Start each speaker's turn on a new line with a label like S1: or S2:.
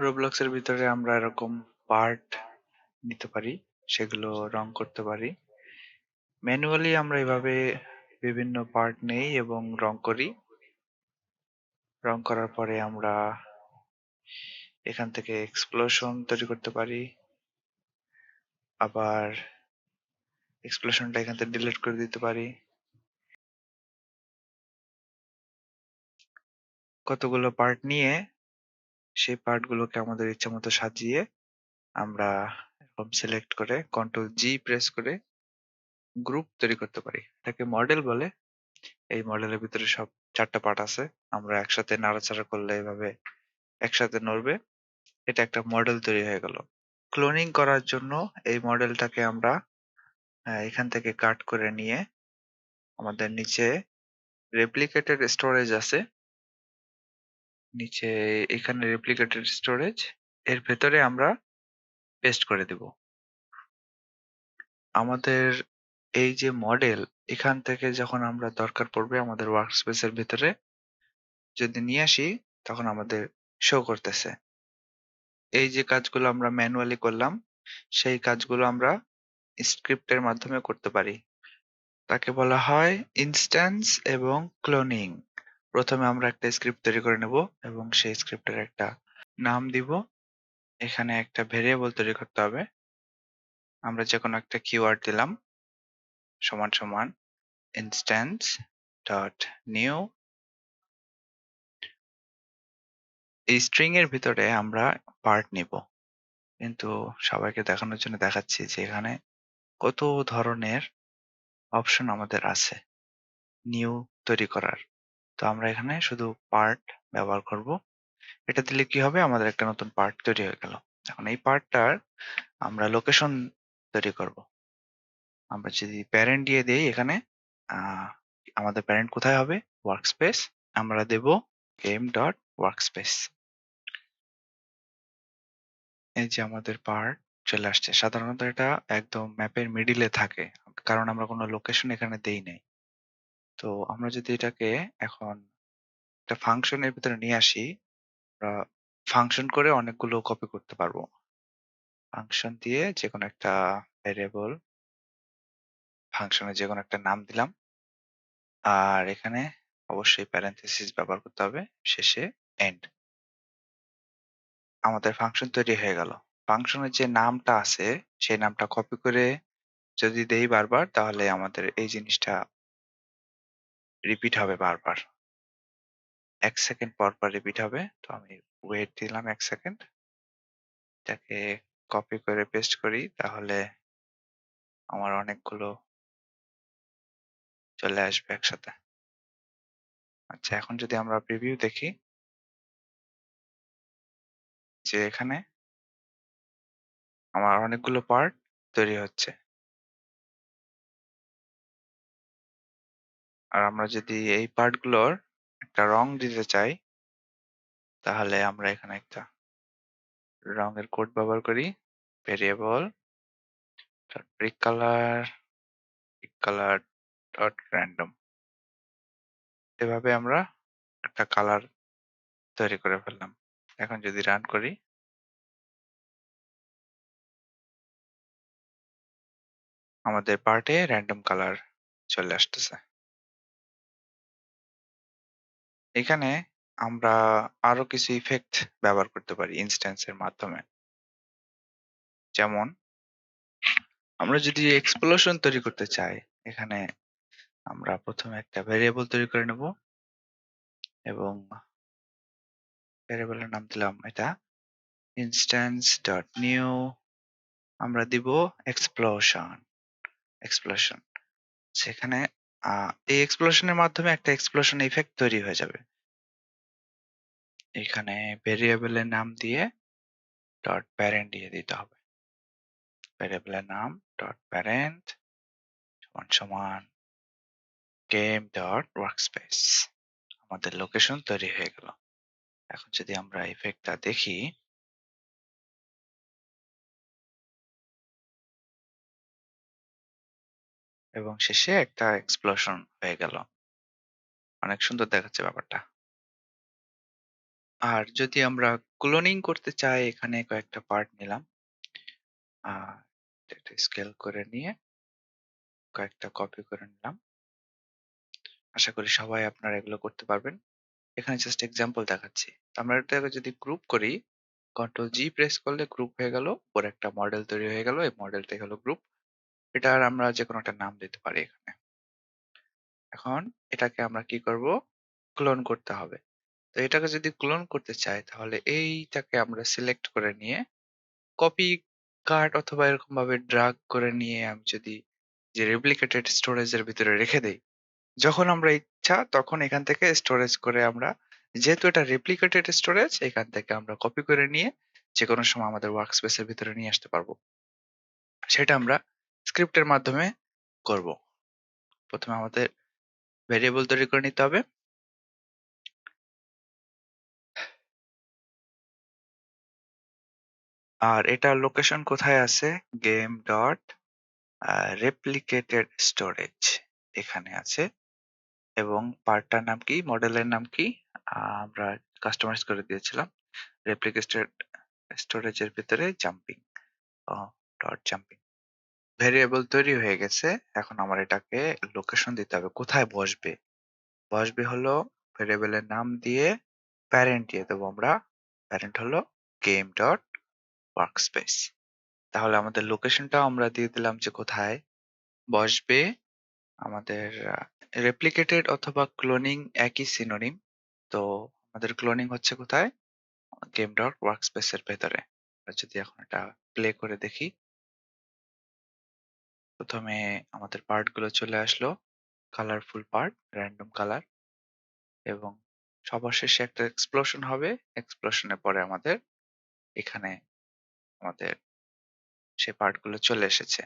S1: Roblox এর ভিতরে আমরা এরকম পার্ট নিতে পারি, সেগুলো রং করতে পারি। ম্যানুয়ালি আমরা এভাবে বিভিন্ন পার্ট নেই এবং রং করি। রং করার পরে আমরা এখান থেকে এক্সপ্লোশন তৈরি করতে পারি। আবার এক্সপ্লোশনটা এখান থেকে ডিলিট করে দিতে পারি। কতগুলো পার্ট নিয়ে সেই পার্টগুলোকে আমাদের ইচ্ছামতো সাজিয়ে আমরা এরকম সিলেক্ট করে কন্ট্রোল জি প্রেস করে গ্রুপ তৈরি করতে পারি। এটাকে মডেল বলে। এই মডেলের ভিতরে সব ৪ টা পার্ট আছে। আমরা একসাথে নাড়াচাড়া করলে এভাবে একসাথে নড়বে। এটা একটা মডেল তৈরি হয়ে গেল। ক্লোনিং করার জন্য এই মডেলটাকে আমরা এখান থেকে কাট করে নিয়ে আমাদের নিচে রেপ্লিকেটেড স্টোরেজ আছে। নিচে এখানে রেপ্লিকেটেড স্টোরেজ এর ভেতরে আমরা পেস্ট করে দিব। আমাদের এই যে মডেল এখান থেকে যখন আমরা দরকার পড়বে আমাদের ওয়ার্কস্পেস এর ভেতরে যদি নিয়ে আসি তখন আমাদের শো করতেছে। এই যে কাজগুলো আমরা ম্যানুয়ালি করলাম সেই কাজগুলো আমরা স্ক্রিপ্টের মাধ্যমে করতে পারি। তাকে বলা হয় ইনস্ট্যান্স এবং ক্লোনিং। প্রথমে আমরা একটা স্ক্রিপ্ট তৈরি করে নেব এবং সেই স্ক্রিপ্টের একটা নাম দিব। এখানে একটা ভেরিয়েবল তৈরি করতে হবে। আমরা যে কোনো একটা কিওয়ার্ড দিলাম সমান সমান ইনস্ট্যান্স ডট নিউ। এই স্ট্রিং এর ভিতরে আমরা পার্ট নিব, কিন্তু সবাইকে দেখানোর জন্য দেখাচ্ছি যে এখানে কত ধরনের অপশন আমাদের আছে নিউ তৈরি করার। তো আমরা এখানে শুধু পার্ট ব্যবহার করব। এটা দিলে কি হবে, আমাদের একটা নতুন পার্ট তৈরি হয়ে গেল। এখন এই পার্টটার আমরা লোকেশন তৈরি করব। আমরা যদি প্যারেন্ট দিয়ে দেই এখানে আমাদের প্যারেন্ট কোথায় হবে, ওয়ার্কস্পেস। আমরা দেব গেম ডট ওয়ার্কস্পেস। এই যে আমাদের পার্ট চলে আসছে। সাধারণত এটা একদম ম্যাপের মিডিলে থাকে, কারণ আমরা কোনো লোকেশন এখানে দেই নাই। তো আমরা যদি এটাকে এখন একটা ফাংশনের ভিতরে নিয়ে আসি, আমরা ফাংশন করে অনেকগুলো কপি করতে পারবো। ফাংশন দিয়ে যে কোনো একটা ভ্যারিয়েবল ফাংশনে যে কোনো একটা নাম দিলাম, আর এখানে অবশ্যই প্যারেনথেসিস ব্যবহার করতে হবে, শেষে এন্ড। আমাদের ফাংশন তৈরি হয়ে গেল। ফাংশনের যে নামটা আছে সেই নামটা কপি করে যদি দেই বারবার, তাহলে আমাদের এই জিনিসটা রিপিট হবে বারবার। ১ সেকেন্ড পর পর রিপিট হবে। তো আমি ওয়েট দিলাম ১ সেকেন্ড। এটাকে কপি করে পেস্ট করি, তাহলে আমার অনেকগুলো চলে আসবে একসাথে। আচ্ছা, এখন যদি আমরা প্রিভিউ দেখি যে এখানে আমার অনেকগুলো পার্ট তৈরি হচ্ছে। আর আমরা যদি এই পার্টগুলোর একটা রং দিতে চাই, তাহলে আমরা এখানে একটা রঙের কোড ব্যবহার করি। Variable pick colour dot random. এভাবে আমরা একটা কালার তৈরি করে ফেললাম। এখন যদি রান করি, আমাদের পার্টে র্যান্ডম কালার চলে আসতেছে। এখানে আমরা আরো কিছু ইফেক্ট ব্যবহার করতে পারি ইনস্ট্যান্সের মাধ্যমে। যেমন আমরা যদি এক্সপ্লোশন তৈরি করতে চাই, এখানে আমরা প্রথমে একটা ভেরিয়েবল তৈরি করে নেব এবং ভেরিয়েবলের নাম দিলাম এটা ইনস্ট্যান্স ডট নিউ। আমরা দিব এক্সপ্লোশন। সেখানে এই এক্সপ্লোশনের মাধ্যমে একটা এক্সপ্লোশন ইফেক্ট তৈরি হয়ে যাবে। এখানে ভেরিয়েবলের নাম দিয়ে ডট প্যারেন্ট দিয়ে দিতে হবে। ভেরিয়েবলের নাম ডট প্যারেন্ট সমান সমান গেম ডট ওয়ার্কস্পেস। আমাদের লোকেশন তৈরি হয়ে গেল। এখন যদি আমরা ইফেক্টটা দেখি, এবং শেষে একটা এক্সপ্লোশন হয়ে গেল। অনেক সুন্দর দেখাচ্ছে ব্যাপারটা। আর যদি আমরা ক্লোনিং করতে চাই, এখানে কয়েকটা পার্ট নিলাম। আহ এটা স্কেল করে নিয়ে কয়েকটা কপি করে নিলাম। আশা করি সবাই আপনারা এগুলো করতে পারবেন। এখানে জাস্ট এক্সাম্পল দেখাচ্ছি। তো আমরা এটাকে যদি গ্রুপ করি, কন্ট্রোল জি প্রেস করলে গ্রুপ হয়ে গেল, ওর একটা মডেল তৈরি হয়ে গেল। এই মডেলটাই হলো গ্রুপ। এটার আমরা যে কোনো একটা নাম দিতে পারি এখানে। এখন এটাকে আমরা কি করব? ক্লোন করতে হবে। তো এটাকে যদি ক্লোন করতে চাই, তাহলে এইটাকে আমরা সিলেক্ট করে নিয়ে কপি কাট অথবা এরকম ভাবে ড্রাগ করে নিয়ে আমি যদি যে রেপ্লিকেটেড স্টোরেজের ভিতরে রেখে দেই, যখন আমরা ইচ্ছা তখন এখান থেকে স্টোরেজ করে আমরা, যেহেতু এটা রেপ্লিকেটেড স্টোরেজ, এখান থেকে আমরা কপি করে নিয়ে যে কোনো সময় আমাদের ওয়ার্ক স্পেসের ভিতরে নিয়ে আসতে পারবো। সেটা আমরা স্ক্রিপ্টের মাধ্যমে করব। প্রথমে আমাদের ভেরিয়েবল তৈরি করে নিতে হবে। আর এটা লোকেশন কোথায় আছে? গেম ডট রেপ্লিকেটেড স্টোরেজ এখানে আছে। এবং পার্টটার নাম কি? মডেলের নাম কি? আমরা কাস্টমাইজ করে দিয়েছিলাম। রেপ্লিকেটেড স্টোরেজের ভিতরে জাম্পিং ডট জাম্পিং ভেরিয়েবল তৈরি হয়ে গেছে। এখন আমার এটাকে লোকেশন দিতে হবে, কোথায় বসবে। বসবে হলো ভেরিয়েবলের নাম দিয়ে প্যারেন্ট দিয়ে দেবো আমরা। প্যারেন্ট হলো গেম ডট ওয়ার্কস্পেস। তাহলে আমাদের লোকেশনটাও আমরা দিয়ে দিলাম যে কোথায় বসবে। আমাদের রেপ্লিকেটেড অথবা ক্লোনিং একই সিনোনিম। তো আমাদের ক্লোনিং হচ্ছে কোথায়? গেম ডট ওয়ার্কস্পেস এর ভেতরে। আর যদি এখন এটা প্লে করে দেখি, প্রথমে আমাদের পার্ট গুলো চলে আসলো, কালারফুল পার্ট, র্যান্ডম কালার, এবং সবার শেষে একটা এক্সপ্লোশন হবে। এক্সপ্লোশনের পরে আমাদের এখানে আমাদের সেই পার্ট গুলো চলে এসেছে।